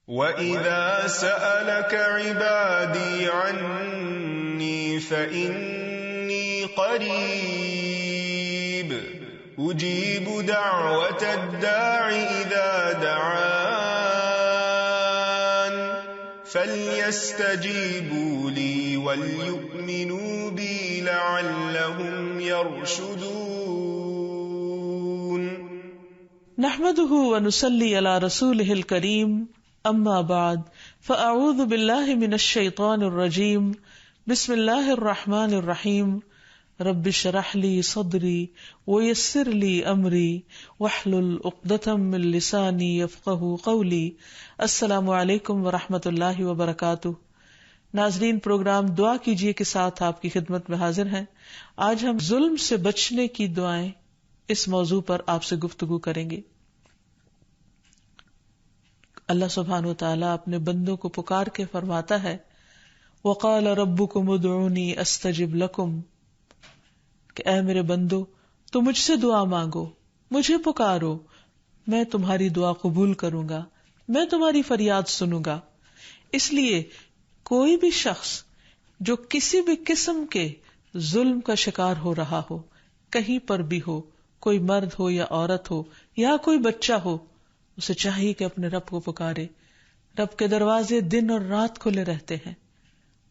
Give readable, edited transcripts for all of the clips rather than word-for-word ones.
وَإِذَا سَأَلَكَ عِبَادِي عَنِّي فَإِنِّي قَرِيبٌ أُجِيبُ دَعْوَةَ الدَّاعِ إِذَا دَعَانِ فَلْيَسْتَجِيبُوا لِي وَلْيُؤْمِنُوا بِي لَعَلَّهُمْ يَرْشُدُونَ. نحمده ونصلي على رسوله الكريم، اما بعد فاعوذ باللہ من الشیطان الرجیم، بسم اللہ الرحمن الرحیم، رب اشرح لي صدری ویسر لي امری واحلل عقدۃ من لسانی یفقہوا قولی۔ السلام علیکم ورحمۃ اللہ وبرکاتہ۔ ناظرین، پروگرام دعا کیجیے کے ساتھ آپ کی خدمت میں حاضر ہیں۔ آج ہم ظلم سے بچنے کی دعائیں اس موضوع پر آپ سے گفتگو کریں گے۔ اللہ سبحانہ وتعالی اپنے بندوں کو پکار کے فرماتا ہے، وقال ربکم ادعونی استجب لکم، کہ اے میرے بندو تو مجھ سے دعا مانگو، مجھے پکارو، میں تمہاری دعا قبول کروں گا، میں تمہاری فریاد سنوں گا۔ اس لیے کوئی بھی شخص جو کسی بھی قسم کے ظلم کا شکار ہو رہا ہو، کہیں پر بھی ہو، کوئی مرد ہو یا عورت ہو یا کوئی بچہ ہو، اسے چاہیے کہ اپنے رب کو پکارے۔ رب کے دروازے دن اور رات کھلے رہتے ہیں،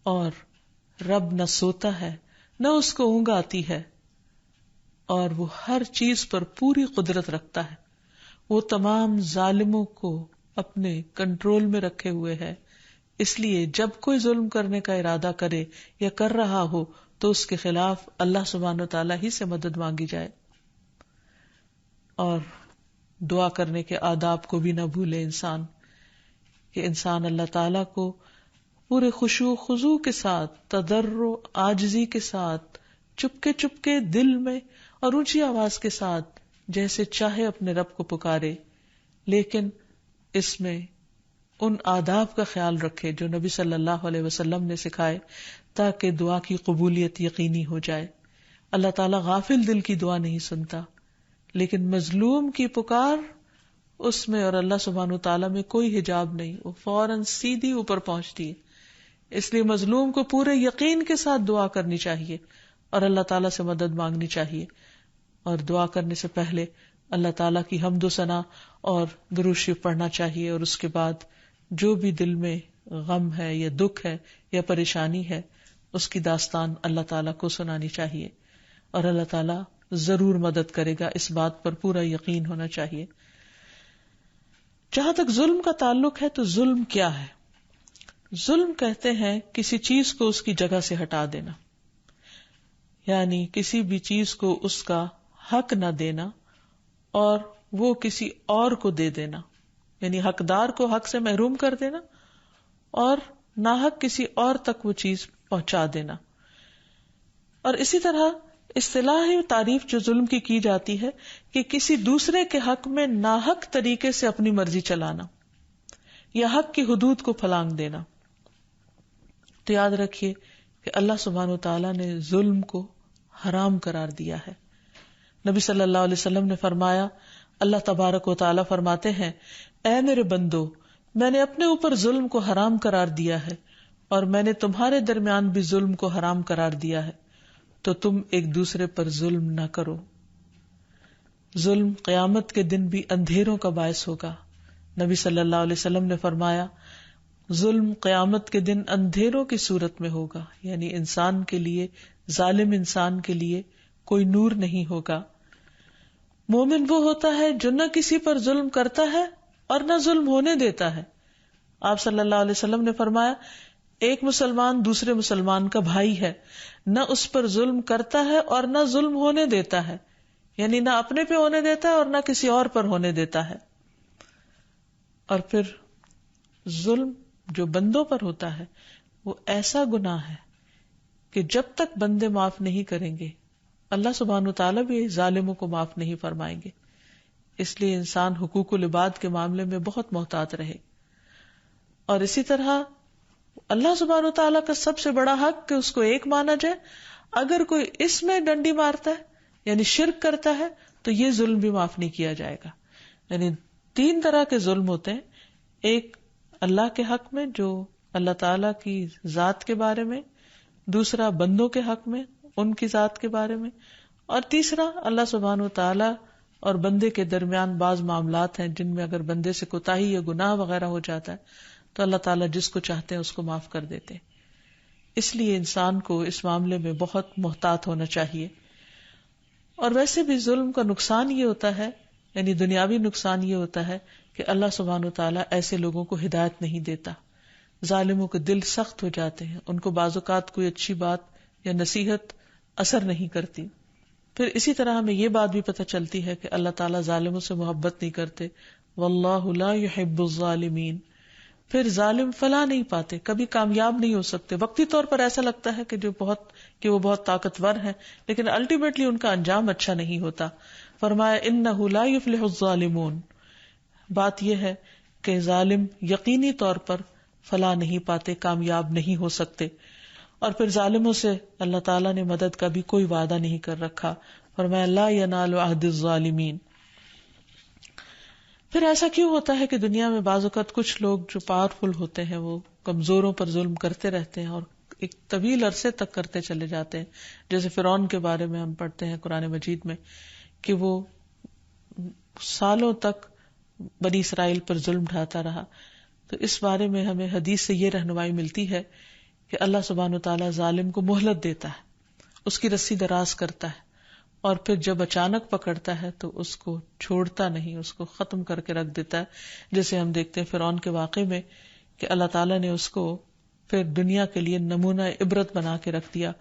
اور رب نہ سوتا ہے نہ اس کو اونگ آتی ہے، اور وہ ہر چیز پر پوری قدرت رکھتا ہے۔ وہ تمام ظالموں کو اپنے کنٹرول میں رکھے ہوئے ہے۔ اس لیے جب کوئی ظلم کرنے کا ارادہ کرے یا کر رہا ہو تو اس کے خلاف اللہ سبحانہ وتعالی ہی سے مدد مانگی جائے، اور دعا کرنے کے آداب کو بھی نہ بھولے انسان، کہ انسان اللہ تعالی کو پورے خشوع و خضوع کے ساتھ، تضرع عاجزی کے ساتھ، چپکے چپکے دل میں اور اونچی آواز کے ساتھ جیسے چاہے اپنے رب کو پکارے، لیکن اس میں ان آداب کا خیال رکھے جو نبی صلی اللہ علیہ وسلم نے سکھائے، تاکہ دعا کی قبولیت یقینی ہو جائے۔ اللہ تعالیٰ غافل دل کی دعا نہیں سنتا، لیکن مظلوم کی پکار اس میں اور اللہ سبحانہ وتعالی میں کوئی حجاب نہیں، وہ فوراً سیدھی اوپر پہنچتی ہے۔ اس لیے مظلوم کو پورے یقین کے ساتھ دعا کرنی چاہیے اور اللہ تعالیٰ سے مدد مانگنی چاہیے، اور دعا کرنے سے پہلے اللہ تعالیٰ کی حمد و ثنا اور درود شریف پڑھنا چاہیے، اور اس کے بعد جو بھی دل میں غم ہے یا دکھ ہے یا پریشانی ہے اس کی داستان اللہ تعالیٰ کو سنانی چاہیے، اور اللہ تعالیٰ ضرور مدد کرے گا، اس بات پر پورا یقین ہونا چاہیے۔ جہاں تک ظلم کا تعلق ہے تو ظلم کیا ہے؟ ظلم کہتے ہیں کسی چیز کو اس کی جگہ سے ہٹا دینا، یعنی کسی بھی چیز کو اس کا حق نہ دینا اور وہ کسی اور کو دے دینا، یعنی حقدار کو حق سے محروم کر دینا اور ناحق کسی اور تک وہ چیز پہنچا دینا۔ اور اسی طرح اصطلاحی تعریف جو ظلم کی جاتی ہے کہ کسی دوسرے کے حق میں ناحق طریقے سے اپنی مرضی چلانا یا حق کی حدود کو پھلانگ دینا۔ تو یاد رکھیے کہ اللہ سبحانہ وتعالیٰ نے ظلم کو حرام قرار دیا ہے۔ نبی صلی اللہ علیہ وسلم نے فرمایا، اللہ تبارک و تعالیٰ فرماتے ہیں، اے میرے بندو، میں نے اپنے اوپر ظلم کو حرام قرار دیا ہے، اور میں نے تمہارے درمیان بھی ظلم کو حرام قرار دیا ہے، تو تم ایک دوسرے پر ظلم نہ کرو۔ ظلم قیامت کے دن بھی اندھیروں کا باعث ہوگا۔ نبی صلی اللہ علیہ وسلم نے فرمایا، ظلم قیامت کے دن اندھیروں کی صورت میں ہوگا، یعنی انسان کے لیے، ظالم انسان کے لیے کوئی نور نہیں ہوگا۔ مومن وہ ہوتا ہے جو نہ کسی پر ظلم کرتا ہے اور نہ ظلم ہونے دیتا ہے۔ آپ صلی اللہ علیہ وسلم نے فرمایا، ایک مسلمان دوسرے مسلمان کا بھائی ہے، نہ اس پر ظلم کرتا ہے اور نہ ظلم ہونے دیتا ہے، یعنی نہ اپنے پہ ہونے دیتا ہے اور نہ کسی اور پر ہونے دیتا ہے۔ اور پھر ظلم جو بندوں پر ہوتا ہے وہ ایسا گناہ ہے کہ جب تک بندے معاف نہیں کریں گے اللہ سبحانہ وتعالیٰ بھی ظالموں کو معاف نہیں فرمائیں گے۔ اس لیے انسان حقوق العباد کے معاملے میں بہت محتاط رہے۔ اور اسی طرح اللہ سبحانہ وتعالیٰ کا سب سے بڑا حق کہ اس کو ایک مانا جائے، اگر کوئی اس میں ڈنڈی مارتا ہے یعنی شرک کرتا ہے تو یہ ظلم بھی معاف نہیں کیا جائے گا۔ یعنی 3 طرح کے ظلم ہوتے ہیں، ایک اللہ کے حق میں جو اللہ تعالی کی ذات کے بارے میں، دوسرا بندوں کے حق میں ان کی ذات کے بارے میں، اور تیسرا اللہ سبحانہ وتعالی اور بندے کے درمیان بعض معاملات ہیں جن میں اگر بندے سے کوتاہی یا گناہ وغیرہ ہو جاتا ہے تو اللہ تعالیٰ جس کو چاہتے ہیں اس کو معاف کر دیتے. اس لیے انسان کو اس معاملے میں بہت محتاط ہونا چاہیے. اور ویسے بھی ظلم کا نقصان یہ ہوتا ہے، یعنی دنیاوی نقصان یہ ہوتا ہے کہ اللہ سبحانہ وتعالیٰ ایسے لوگوں کو ہدایت نہیں دیتا. ظالموں کے دل سخت ہو جاتے ہیں، ان کو بعض اوقات کوئی اچھی بات یا نصیحت اثر نہیں کرتی. پھر اسی طرح ہمیں یہ بات بھی پتہ چلتی ہے کہ اللہ تعالیٰ ظالموں سے محبت نہیں کرتے. واللہ لا يحب الظالمین. پھر ظالم فلاح نہیں پاتے، کبھی کامیاب نہیں ہو سکتے. وقتی طور پر ایسا لگتا ہے کہ وہ بہت طاقتور ہیں، لیکن الٹیمیٹلی ان کا انجام اچھا نہیں ہوتا. فرمایا انہ لا یفلح الظالمون. بات یہ ہے کہ ظالم یقینی طور پر فلاح نہیں پاتے، کامیاب نہیں ہو سکتے. اور پھر ظالموں سے اللہ تعالیٰ نے مدد کا بھی کوئی وعدہ نہیں کر رکھا. فرمایا لا ینال عہد الظالمین. پھر ایسا کیوں ہوتا ہے کہ دنیا میں بعض اوقات کچھ لوگ جو پاورفل ہوتے ہیں وہ کمزوروں پر ظلم کرتے رہتے ہیں اور ایک طویل عرصے تک کرتے چلے جاتے ہیں. جیسے فرعون کے بارے میں ہم پڑھتے ہیں قرآن مجید میں کہ وہ سالوں تک بنی اسرائیل پر ظلم ڈھاتا رہا. تو اس بارے میں ہمیں حدیث سے یہ رہنمائی ملتی ہے کہ اللہ سبحانہ وتعالیٰ ظالم کو مہلت دیتا ہے، اس کی رسی دراز کرتا ہے، اور پھر جب اچانک پکڑتا ہے تو اس کو چھوڑتا نہیں، اس کو ختم کر کے رکھ دیتا ہے. جیسے ہم دیکھتے ہیں فرعون کے واقعے میں کہ اللہ تعالیٰ نے اس کو پھر دنیا کے لیے نمونہ عبرت بنا کے رکھ دیا.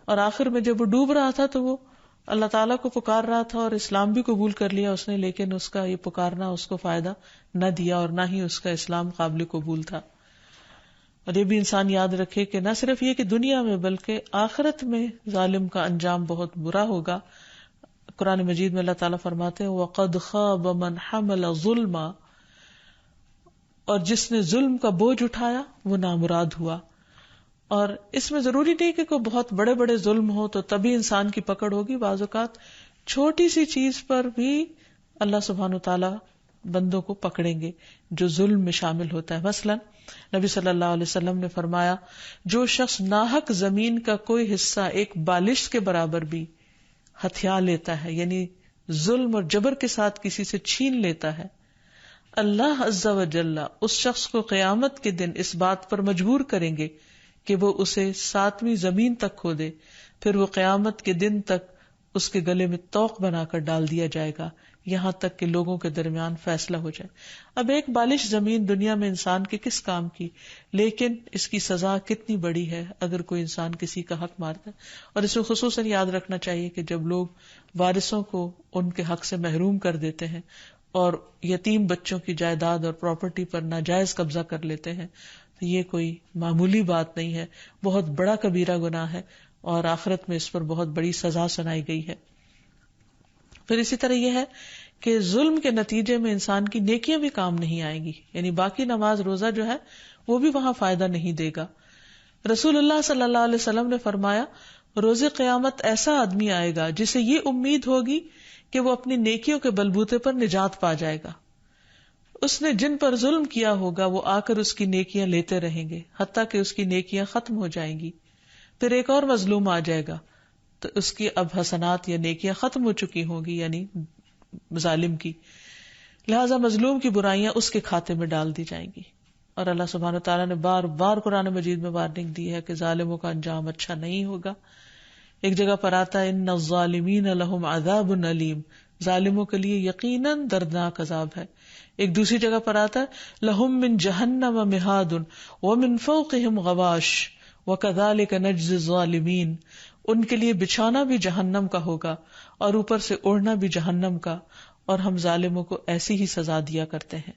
اور آخر میں جب وہ ڈوب رہا تھا تو وہ اللہ تعالیٰ کو پکار رہا تھا اور اسلام بھی قبول کر لیا اس نے، لیکن اس کا یہ پکارنا اس کو فائدہ نہ دیا اور نہ ہی اس کا اسلام قابل قبول تھا. اور یہ بھی انسان یاد رکھے کہ نہ صرف یہ کہ دنیا میں بلکہ آخرت میں ظالم کا انجام بہت برا ہوگا. قرآن مجید میں اللہ تعالیٰ فرماتے ہیں وَقَدْ خَابَ مَنْ حَمَلَ ظُلْمًا. اور جس نے ظلم کا بوجھ اٹھایا وہ نامراد ہوا. اور اس میں ضروری نہیں کہ کوئی بہت بڑے بڑے ظلم ہو تو تبھی انسان کی پکڑ ہوگی. بعض اوقات چھوٹی سی چیز پر بھی اللہ سبحانہ وتعالیٰ بندوں کو پکڑیں گے جو ظلم میں شامل ہوتا ہے. مثلا نبی صلی اللہ علیہ وسلم نے فرمایا جو شخص ناحق زمین کا کوئی حصہ ایک بالش کے برابر بھی ہتھیا لیتا ہے، یعنی ظلم اور جبر کے ساتھ کسی سے چھین لیتا ہے، اللہ عز و جل اس شخص کو قیامت کے دن اس بات پر مجبور کریں گے کہ وہ اسے 7ویں زمین تک کھودے، پھر وہ قیامت کے دن تک اس کے گلے میں توق بنا کر ڈال دیا جائے گا یہاں تک کہ لوگوں کے درمیان فیصلہ ہو جائے. اب ایک بالش زمین دنیا میں انسان کے کس کام کی، لیکن اس کی سزا کتنی بڑی ہے اگر کوئی انسان کسی کا حق مارتا ہے. اور اس میں خصوصاً یاد رکھنا چاہیے کہ جب لوگ وارثوں کو ان کے حق سے محروم کر دیتے ہیں اور یتیم بچوں کی جائیداد اور پراپرٹی پر ناجائز قبضہ کر لیتے ہیں تو یہ کوئی معمولی بات نہیں ہے، بہت بڑا کبیرہ گناہ ہے اور آخرت میں اس پر بہت بڑی سزا سنائی گئی ہے. پھر اسی طرح یہ ہے کہ ظلم کے نتیجے میں انسان کی نیکیاں بھی کام نہیں آئیں گی، یعنی باقی نماز روزہ جو ہے وہ بھی وہاں فائدہ نہیں دے گا. رسول اللہ صلی اللہ علیہ وسلم نے فرمایا روز قیامت ایسا آدمی آئے گا جسے یہ امید ہوگی کہ وہ اپنی نیکیوں کے بلبوتے پر نجات پا جائے گا. اس نے جن پر ظلم کیا ہوگا وہ آ کر اس کی نیکیاں لیتے رہیں گے حتیٰ کہ اس کی نیکیاں ختم ہو جائیں گی. پھر ایک اور مظلوم آ جائے گا تو اس کی اب حسنات یا نیکیاں ختم ہو چکی ہوں گی، یعنی ظالم کی، لہذا مظلوم کی برائیاں اس کے کھاتے میں ڈال دی جائیں گی. اور اللہ سبحانہ تعالیٰ نے بار بار قرآن مجید میں وارننگ دی ہے کہ ظالموں کا انجام اچھا نہیں ہوگا. ایک جگہ پر آتا ہے ان الظالمین لہم عذاب علیم، ظالموں کے لیے یقیناً دردناک عذاب ہے. ایک دوسری جگہ پر آتا ہے لہم من جہنم مہاد ومن فوقہم غواش وکذالک نجزی الظالمین، ان کے لیے بچھانا بھی جہنم کا ہوگا اور اوپر سے اوڑھنا بھی جہنم کا، اور ہم ظالموں کو ایسی ہی سزا دیا کرتے ہیں.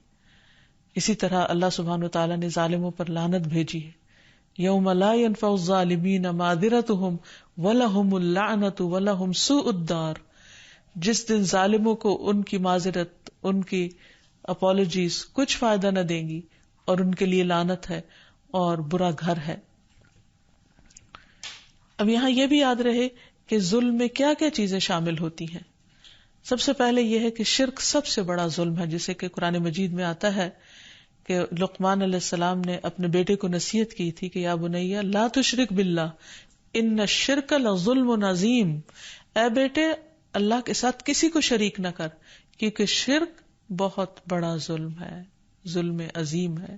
اسی طرح اللہ سبحانہ وتعالیٰ نے ظالموں پر لعنت بھیجی ہے. یوم لا ينفع الظالمین معذرتهم ولہم اللعنۃ ولہم سوء الدار، جس دن ظالموں کو ان کی معذرت، ان کی اپالوجیز کچھ فائدہ نہ دیں گی اور ان کے لیے لعنت ہے اور برا گھر ہے. اب یہاں یہ بھی یاد رہے کہ ظلم میں کیا کیا چیزیں شامل ہوتی ہیں. سب سے پہلے یہ ہے کہ شرک سب سے بڑا ظلم ہے، جسے کہ قرآن مجید میں آتا ہے کہ لقمان علیہ السلام نے اپنے بیٹے کو نصیحت کی تھی کہ یا بنیا لا تشرک باللہ ان الشرک لظلم عظیم، اے بیٹے اللہ کے ساتھ کسی کو شریک نہ کر، کیونکہ شرک بہت بڑا ظلم ہے، ظلم عظیم ہے.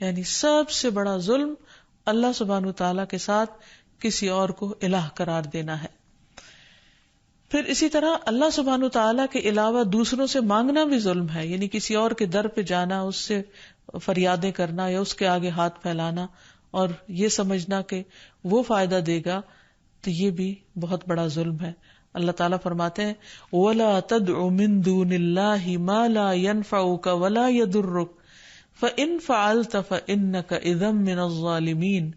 یعنی سب سے بڑا ظلم اللہ سبحانہ وتعالیٰ کے ساتھ کسی اور کو الہ قرار دینا ہے. پھر اسی طرح اللہ سبحانہ وتعالیٰ کے علاوہ دوسروں سے مانگنا بھی ظلم ہے، یعنی کسی اور کے در پہ جانا، اس سے فریادیں کرنا یا اس کے آگے ہاتھ پھیلانا اور یہ سمجھنا کہ وہ فائدہ دے گا، تو یہ بھی بہت بڑا ظلم ہے. اللہ تعالیٰ فرماتے ہیں وَلَا تَدْعُ مِن دُونِ اللَّهِ مَا لَا يَنفَعُكَ وَلَا يَضُرُّكَ فَإِن فَعَلْتَ فَإِنَّكَ إِذًا مِّنَ الظَّالِمِينَ،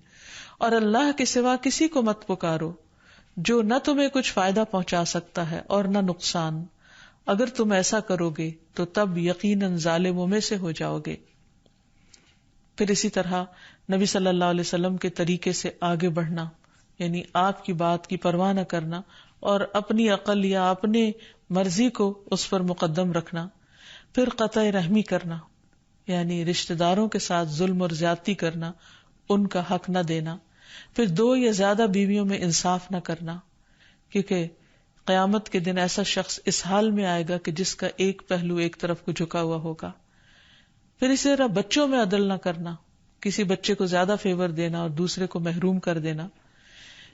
اور اللہ کے سوا کسی کو مت پکارو جو نہ تمہیں کچھ فائدہ پہنچا سکتا ہے اور نہ نقصان، اگر تم ایسا کرو گے تو تب یقیناً ظالموں میں سے ہو جاؤ گے. پھر اسی طرح نبی صلی اللہ علیہ وسلم کے طریقے سے آگے بڑھنا، یعنی آپ کی بات کی پرواہ نہ کرنا اور اپنی عقل یا اپنی مرضی کو اس پر مقدم رکھنا. پھر قطع رحمی کرنا، یعنی رشتہ داروں کے ساتھ ظلم اور زیادتی کرنا، ان کا حق نہ دینا. پھر 2 یا زیادہ بیویوں میں انصاف نہ کرنا، کیونکہ قیامت کے دن ایسا شخص اس حال میں آئے گا کہ جس کا ایک پہلو ایک طرف کو جھکا ہوا ہوگا. پھر اسی طرح بچوں میں عدل نہ کرنا، کسی بچے کو زیادہ فیور دینا اور دوسرے کو محروم کر دینا.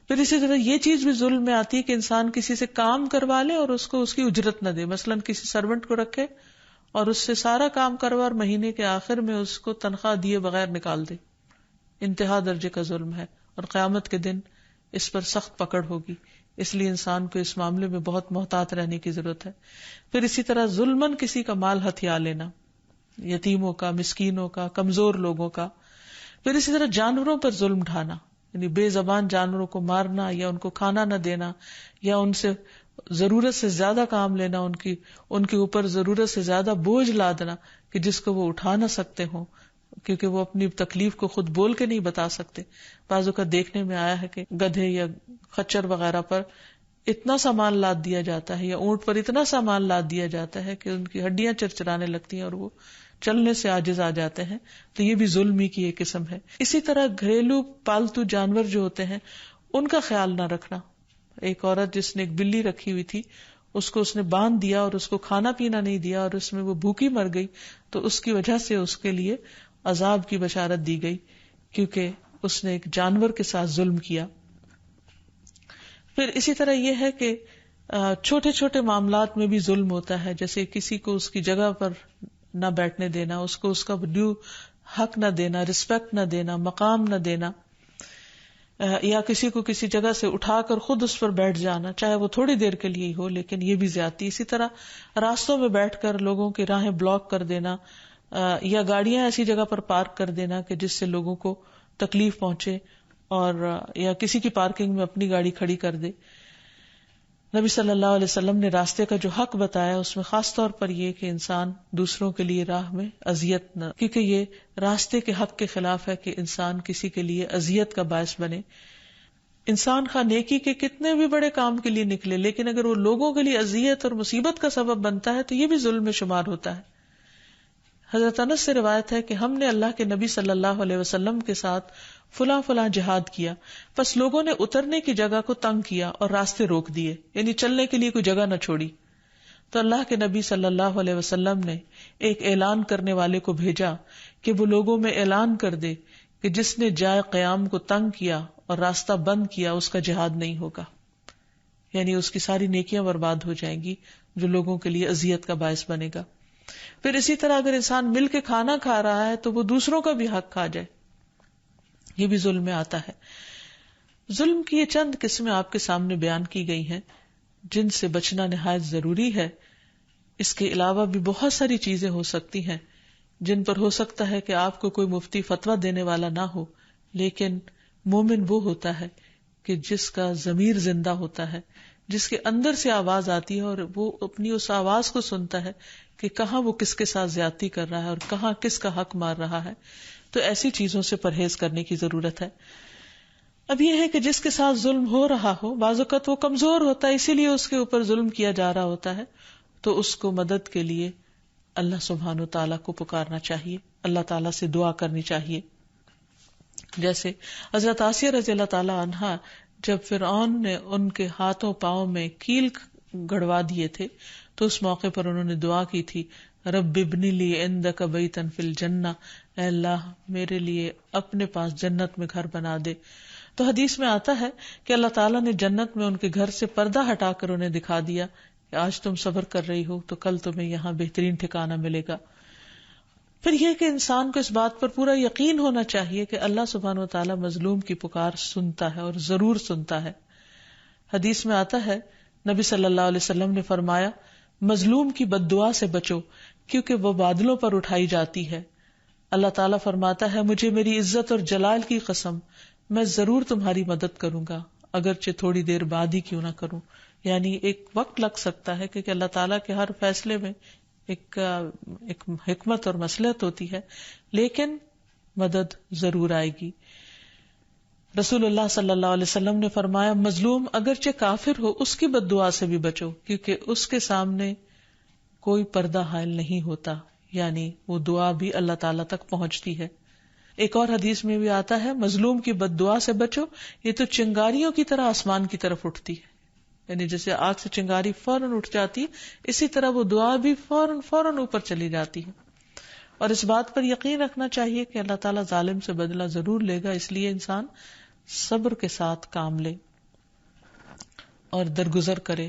پھر اسی طرح یہ چیز بھی ظلم میں آتی ہے کہ انسان کسی سے کام کروا لے اور اس کو اس کی اجرت نہ دے. مثلا کسی سرونٹ کو رکھے اور اس سے سارا کام کروا اور مہینے کے آخر میں اس کو تنخواہ دیے بغیر نکال دے. انتہا درجے کا ظلم ہے اور قیامت کے دن اس پر سخت پکڑ ہوگی. اس لیے انسان کو اس معاملے میں بہت محتاط رہنے کی ضرورت ہے. پھر اسی طرح ظلمن کسی کا مال ہتھیا لینا، یتیموں کا، مسکینوں کا، کمزور لوگوں کا. پھر اسی طرح جانوروں پر ظلم ڈھانا، یعنی بے زبان جانوروں کو مارنا یا ان کو کھانا نہ دینا یا ان سے ضرورت سے زیادہ کام لینا، ان کے اوپر ضرورت سے زیادہ بوجھ لادنا کہ جس کو وہ اٹھا نہ سکتے ہوں، کیونکہ وہ اپنی تکلیف کو خود بول کے نہیں بتا سکتے. بعضوں کا دیکھنے میں آیا ہے کہ گدھے یا خچر وغیرہ پر اتنا سامان لاد دیا جاتا ہے یا اونٹ پر اتنا سامان لاد دیا جاتا ہے کہ ان کی ہڈیاں چرچرانے لگتی ہیں اور وہ چلنے سے عاجز آ جاتے ہیں. تو یہ بھی ظلم ہی کی ایک قسم ہے. اسی طرح گھریلو پالتو جانور جو ہوتے ہیں ان کا خیال نہ رکھنا. ایک عورت جس نے ایک بلی رکھی ہوئی تھی، اس کو اس نے باندھ دیا اور اس کو کھانا پینا نہیں دیا اور اس میں وہ بھوکی مر گئی، تو اس کی وجہ سے اس کے لیے عذاب کی بشارت دی گئی، کیونکہ اس نے ایک جانور کے ساتھ ظلم کیا. پھر اسی طرح یہ ہے کہ چھوٹے چھوٹے معاملات میں بھی ظلم ہوتا ہے، جیسے کسی کو اس کی جگہ پر نہ بیٹھنے دینا، اس کو اس کا ڈیو حق نہ دینا، رسپیکٹ نہ دینا، مقام نہ دینا، یا کسی کو کسی جگہ سے اٹھا کر خود اس پر بیٹھ جانا، چاہے وہ تھوڑی دیر کے لیے ہی ہو، لیکن یہ بھی زیادتی. اسی طرح راستوں میں بیٹھ کر لوگوں کی راہیں بلاک کر دینا یا گاڑیاں ایسی جگہ پر پارک کر دینا کہ جس سے لوگوں کو تکلیف پہنچے، اور یا کسی کی پارکنگ میں اپنی گاڑی کھڑی کر دے. نبی صلی اللہ علیہ وسلم نے راستے کا جو حق بتایا اس میں خاص طور پر یہ کہ انسان دوسروں کے لیے راہ میں اذیت نہ، کیونکہ یہ راستے کے حق کے خلاف ہے کہ انسان کسی کے لیے اذیت کا باعث بنے. انسان خواہ نیکی کے کتنے بھی بڑے کام کے لیے نکلے، لیکن اگر وہ لوگوں کے لیے اذیت اور مصیبت کا سبب بنتا ہے تو یہ بھی ظلم میں شمار ہوتا ہے. حضرت انس سے روایت ہے کہ ہم نے اللہ کے نبی صلی اللہ علیہ وسلم کے ساتھ فلاں فلاں جہاد کیا، پس لوگوں نے اترنے کی جگہ کو تنگ کیا اور راستے روک دیے، یعنی چلنے کے لیے کوئی جگہ نہ چھوڑی. تو اللہ کے نبی صلی اللہ علیہ وسلم نے ایک اعلان کرنے والے کو بھیجا کہ وہ لوگوں میں اعلان کر دے کہ جس نے جائے قیام کو تنگ کیا اور راستہ بند کیا اس کا جہاد نہیں ہوگا، یعنی اس کی ساری نیکیاں برباد ہو جائیں گی جو لوگوں کے لیے اذیت کا باعث بنے گا. پھر اسی طرح اگر انسان مل کے کھانا کھا رہا ہے تو وہ دوسروں کا بھی حق کھا جائے، یہ بھی ظلم میں آتا ہے. ظلم کی یہ چند قسمیں آپ کے سامنے بیان کی گئی ہیں جن سے بچنا نہایت ضروری ہے. اس کے علاوہ بھی بہت ساری چیزیں ہو سکتی ہیں جن پر ہو سکتا ہے کہ آپ کو کوئی مفتی فتویٰ دینے والا نہ ہو، لیکن مومن وہ ہوتا ہے کہ جس کا ضمیر زندہ ہوتا ہے، جس کے اندر سے آواز آتی ہے اور وہ اپنی اس آواز کو سنتا ہے کہ کہاں وہ کس کے ساتھ زیادتی کر رہا ہے اور کہاں کس کا حق مار رہا ہے. تو ایسی چیزوں سے پرہیز کرنے کی ضرورت ہے. اب یہ ہے کہ جس کے ساتھ ظلم ہو رہا ہو، بعض اوقات وہ کمزور ہوتا ہے، اسی لیے اس کے اوپر ظلم کیا جا رہا ہوتا ہے، تو اس کو مدد کے لیے اللہ سبحانہ تعالیٰ کو پکارنا چاہیے، اللہ تعالیٰ سے دعا کرنی چاہیے. جیسے حضرت آسیہ رضی اللہ تعالی عنہا جب فرعون نے ان کے ہاتھوں پاؤں میں کیل گڑوا دیے تھے تو اس موقع پر انہوں نے دعا کی تھی، رب ابنی لی عندک بیتا فی الجنہ، اے اللہ میرے لیے اپنے پاس جنت میں گھر بنا دے. تو حدیث میں آتا ہے کہ اللہ تعالیٰ نے جنت میں ان کے گھر سے پردہ ہٹا کر انہیں دکھا دیا کہ آج تم صبر کر رہی ہو تو کل تمہیں یہاں بہترین ٹھکانہ ملے گا. پھر یہ کہ انسان کو اس بات پر پورا یقین ہونا چاہیے کہ اللہ سبحانہ و تعالیٰ مظلوم کی پکار سنتا ہے اور ضرور سنتا ہے. حدیث میں آتا ہے نبی صلی اللہ علیہ وسلم نے فرمایا، مظلوم کی بد دعا سے بچو کیونکہ وہ بادلوں پر اٹھائی جاتی ہے. اللہ تعالیٰ فرماتا ہے، مجھے میری عزت اور جلال کی قسم میں ضرور تمہاری مدد کروں گا اگرچہ تھوڑی دیر بعد ہی کیوں نہ کروں. یعنی ایک وقت لگ سکتا ہے کیونکہ اللہ تعالیٰ کے ہر فیصلے میں ایک حکمت اور مصلحت ہوتی ہے، لیکن مدد ضرور آئے گی. رسول اللہ صلی اللہ علیہ وسلم نے فرمایا، مظلوم اگرچہ کافر ہو اس کی بد دعا سے بھی بچو کیونکہ اس کے سامنے کوئی پردہ حائل نہیں ہوتا، یعنی وہ دعا بھی اللہ تعالیٰ تک پہنچتی ہے. ایک اور حدیث میں بھی آتا ہے، مظلوم کی بد دعا سے بچو، یہ تو چنگاریوں کی طرح آسمان کی طرف اٹھتی ہے. یعنی جیسے آگ سے چنگاری فوراً اٹھ جاتی اسی طرح وہ دعا بھی فوراً اوپر چلی جاتی ہے. اور اس بات پر یقین رکھنا چاہیے کہ اللہ تعالیٰ ظالم سے بدلہ ضرور لے گا، اس لیے انسان صبر کے ساتھ کام لے اور درگزر کرے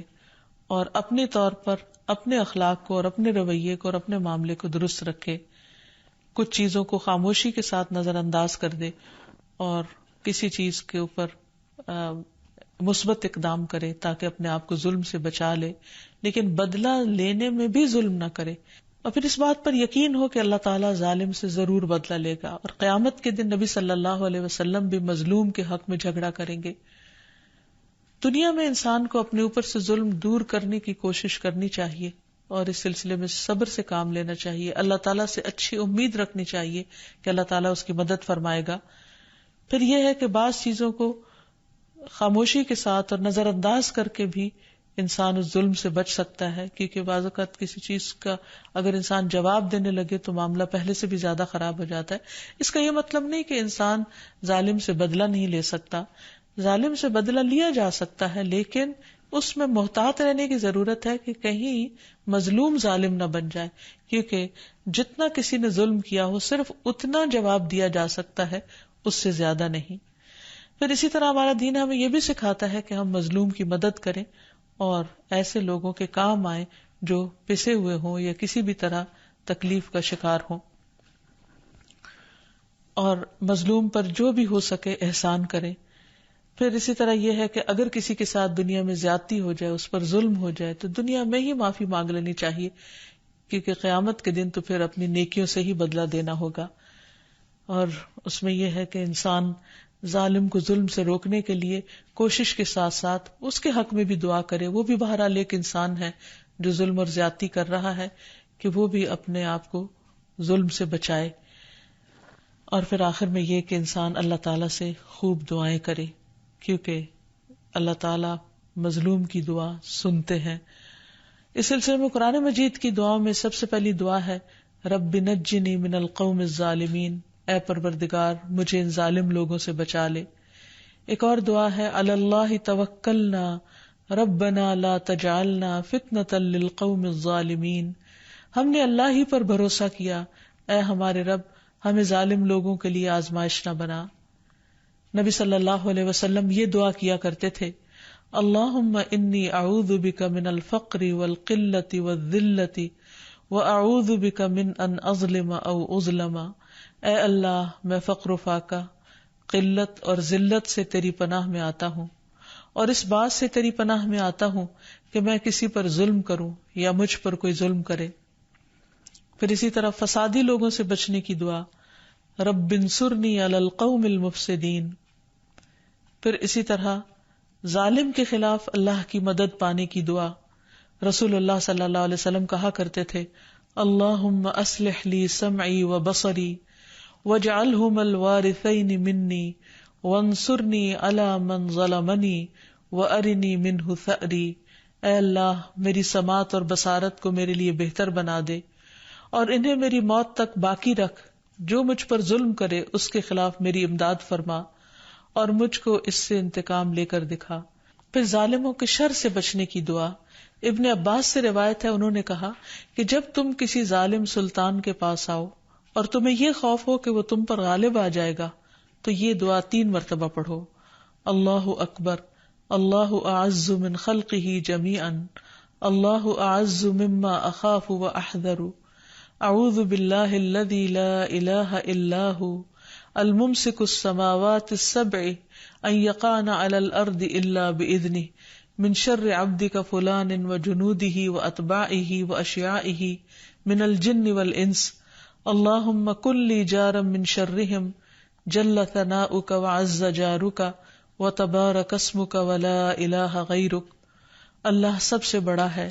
اور اپنے طور پر اپنے اخلاق کو اور اپنے رویے کو اور اپنے معاملے کو درست رکھے. کچھ چیزوں کو خاموشی کے ساتھ نظر انداز کر دے اور کسی چیز کے اوپر مثبت اقدام کرے تاکہ اپنے آپ کو ظلم سے بچا لے، لیکن بدلہ لینے میں بھی ظلم نہ کرے. اور پھر اس بات پر یقین ہو کہ اللہ تعالیٰ ظالم سے ضرور بدلہ لے گا. اور قیامت کے دن نبی صلی اللہ علیہ وسلم بھی مظلوم کے حق میں جھگڑا کریں گے. دنیا میں انسان کو اپنے اوپر سے ظلم دور کرنے کی کوشش کرنی چاہیے اور اس سلسلے میں صبر سے کام لینا چاہیے. اللہ تعالیٰ سے اچھی امید رکھنی چاہیے کہ اللہ تعالیٰ اس کی مدد فرمائے گا. پھر یہ ہے کہ بعض چیزوں کو خاموشی کے ساتھ اور نظر انداز کر کے بھی انسان اس ظلم سے بچ سکتا ہے، کیونکہ بعض اوقات کسی چیز کا اگر انسان جواب دینے لگے تو معاملہ پہلے سے بھی زیادہ خراب ہو جاتا ہے. اس کا یہ مطلب نہیں کہ انسان ظالم سے بدلہ نہیں لے سکتا. ظالم سے بدلہ لیا جا سکتا ہے، لیکن اس میں محتاط رہنے کی ضرورت ہے کہ کہیں مظلوم ظالم نہ بن جائے، کیونکہ جتنا کسی نے ظلم کیا ہو صرف اتنا جواب دیا جا سکتا ہے، اس سے زیادہ نہیں. پھر اسی طرح ہمارا دین ہمیں یہ بھی سکھاتا ہے کہ ہم مظلوم کی مدد کریں اور ایسے لوگوں کے کام آئیں جو پسے ہوئے ہوں یا کسی بھی طرح تکلیف کا شکار ہوں، اور مظلوم پر جو بھی ہو سکے احسان کریں. پھر اسی طرح یہ ہے کہ اگر کسی کے ساتھ دنیا میں زیادتی ہو جائے، اس پر ظلم ہو جائے، تو دنیا میں ہی معافی مانگ لینی چاہیے، کیونکہ قیامت کے دن تو پھر اپنی نیکیوں سے ہی بدلہ دینا ہوگا. اور اس میں یہ ہے کہ انسان ظالم کو ظلم سے روکنے کے لیے کوشش کے ساتھ ساتھ اس کے حق میں بھی دعا کرے. وہ بھی بہرحال ایک انسان ہے جو ظلم اور زیادتی کر رہا ہے، کہ وہ بھی اپنے آپ کو ظلم سے بچائے. اور پھر آخر میں یہ کہ انسان اللہ تعالیٰ سے خوب دعائیں کرے، کیونکہ اللہ تعالیٰ مظلوم کی دعا سنتے ہیں. اس سلسلے میں قرآن مجید کی دعاؤں میں سب سے پہلی دعا ہے، رب نجنی من القوم الظالمین، اے پروردگار مجھے ان ظالم لوگوں سے بچا لے. ایک اور دعا ہے، علی اللہ توکلنا ربنا لا تجعلنا فتنة للقوم الظالمین، ہم نے اللہ ہی پر بھروسہ کیا، اے ہمارے رب ہمیں ظالم لوگوں کے لیے آزمائش نہ بنا. نبی صلی اللہ علیہ وسلم یہ دعا کیا کرتے تھے، اللہم انی اعوذ بک من الفقر والقلة والذلة واعوذ بک من ان اظلم او اظلم، اے اللہ میں فقر و فاقہ، قلت اور ذلت سے تیری پناہ میں آتا ہوں، اور اس بات سے تیری پناہ میں آتا ہوں کہ میں کسی پر ظلم کروں یا مجھ پر کوئی ظلم کرے. پھر اسی طرح فسادی لوگوں سے بچنے کی دعا، رب انصرنی علی القوم المفسدین. پھر اسی طرح ظالم کے خلاف اللہ کی مدد پانے کی دعا. رسول اللہ صلی اللہ علیہ وسلم کہا کرتے تھے، اللہم اصلح لی سمعی و بصری واجعلہم الوارثین منی وانصرنی علی من ظلمنی وارنی منہ ثأری. اے اللہ میری سماعت اور بصارت کو میرے لیے بہتر بنا دے اور انہیں میری موت تک باقی رکھ. جو مجھ پر ظلم کرے اس کے خلاف میری امداد فرما اور مجھ کو اس سے انتقام لے کر دکھا. پھر ظالموں کے شر سے بچنے کی دعا. ابن عباس سے روایت ہے، انہوں نے کہا کہ جب تم کسی ظالم سلطان کے پاس آؤ اور تمہیں یہ خوف ہو کہ وہ تم پر غالب آ جائے گا تو یہ دعا 3 مرتبہ پڑھو. اللہ اکبر، اللہ اعز من خلقہ جمیعا، اللہ اعز مما اخاف واحذر، اعوذ باللہ الذی لا الہ الا ھو الممسک السماوات السبع ان یقعن علی الارض الا باذنہ من شر عبدک فلان وجنودہ واتباعہ واشیاعہ من الجن والانس، اللہم کن لی جارا من شرہم جل ثناؤک وعز جارک وتبارک اسمک ولا الہ غیرک. اللہ سب سے بڑا ہے،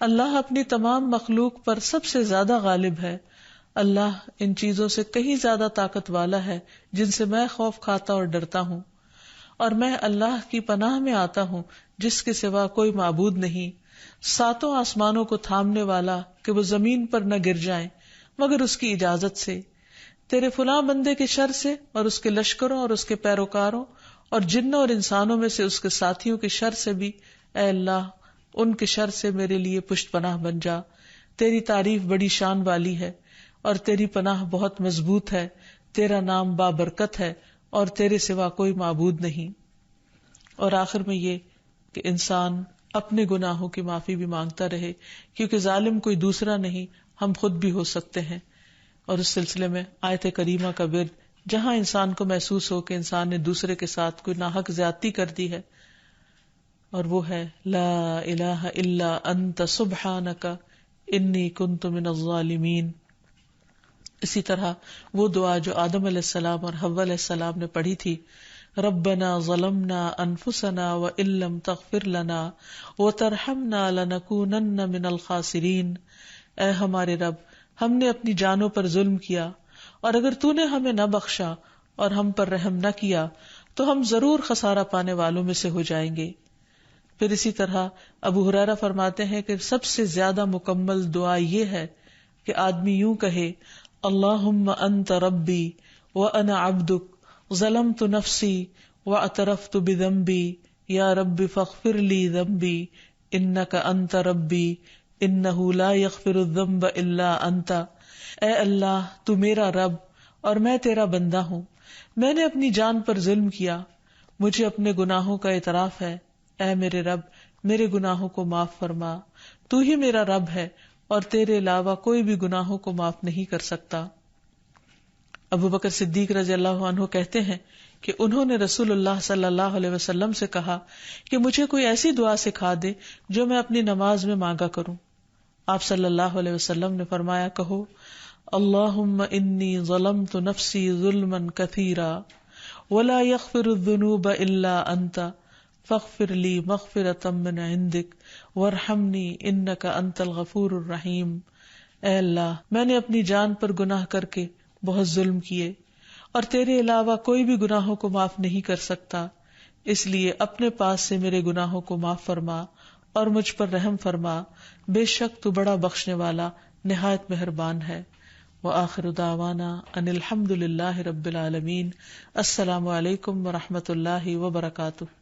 اللہ اپنی تمام مخلوق پر سب سے زیادہ غالب ہے. اللہ ان چیزوں سے کہیں زیادہ طاقت والا ہے جن سے میں خوف کھاتا اور ڈرتا ہوں، اور میں اللہ کی پناہ میں آتا ہوں جس کے سوا کوئی معبود نہیں، 7 آسمانوں کو تھامنے والا کہ وہ زمین پر نہ گر جائیں مگر اس کی اجازت سے، تیرے فلاں بندے کے شر سے اور اس کے لشکروں اور اس کے پیروکاروں اور جنوں اور انسانوں میں سے اس کے ساتھیوں کے شر سے بھی. اے اللہ ان کے شر سے میرے لیے پشت پناہ بن جا. تیری تعریف بڑی شان والی ہے اور تیری پناہ بہت مضبوط ہے. تیرا نام بابرکت ہے اور تیرے سوا کوئی معبود نہیں. اور آخر میں یہ کہ انسان اپنے گناہوں کی معافی بھی مانگتا رہے، کیونکہ ظالم کوئی دوسرا نہیں، ہم خود بھی ہو سکتے ہیں. اور اس سلسلے میں آیت کریمہ کا ورد جہاں انسان کو محسوس ہو کہ انسان نے دوسرے کے ساتھ کوئی ناحق زیادتی کر دی ہے، اور وہ ہے لا الہ الا انت سبحانک انی کنت من الظالمین. اسی طرح وہ دعا جو آدم علیہ السلام اور حوا علیہ السلام نے پڑھی تھی، ربنا ظلمنا انفسنا وان لم تغفر لنا وترحمنا لنکونن من الخاسرین. اے ہمارے رب، ہم نے اپنی جانوں پر ظلم کیا اور اگر تو نے ہمیں نہ بخشا اور ہم پر رحم نہ کیا تو ہم ضرور خسارہ پانے والوں میں سے ہو جائیں گے. پھر اسی طرح ابو ہریرہ فرماتے ہیں کہ سب سے زیادہ مکمل دعا یہ ہے کہ آدمی یوں کہے، اللہم انت ربی وانا عبدک ظلمت نفسی واعترفت بذنبی یا رب فاغفر لی ذنبی انک انت ربی انہ لا یغفر الذنب الا انت. اے اللہ تو میرا رب اور میں تیرا بندہ ہوں، میں نے اپنی جان پر ظلم کیا، مجھے اپنے گناہوں کا اعتراف ہے. اے میرے رب میرے گناہوں کو معاف فرما، تو ہی میرا رب ہے اور تیرے علاوہ کوئی بھی گناہوں کو معاف نہیں کر سکتا. ابو بکر صدیق رضی اللہ عنہ کہتے ہیں کہ انہوں نے رسول اللہ صلی اللہ علیہ وسلم سے کہا کہ مجھے کوئی ایسی دعا سکھا دے جو میں اپنی نماز میں مانگا کروں. آپ صلی اللہ علیہ وسلم نے فرمایا، کہو اللہم انی ظلمت نفسی ظلما کثیرا ولا یغفر الذنوب الا انت فاغفر لی مغفرۃ من عندک وارحمنی انک انت الغفور الرحیم. اے اللہ میں نے اپنی جان پر گناہ کر کے بہت ظلم کیے اور تیرے علاوہ کوئی بھی گناہوں کو معاف نہیں کر سکتا، اس لیے اپنے پاس سے میرے گناہوں کو معاف فرما اور مجھ پر رحم فرما، بے شک تو بڑا بخشنے والا نہایت مہربان ہے. وآخر دعوانا ان الحمد للہ رب العالمین. السلام علیکم ورحمۃ اللہ وبرکاتہ.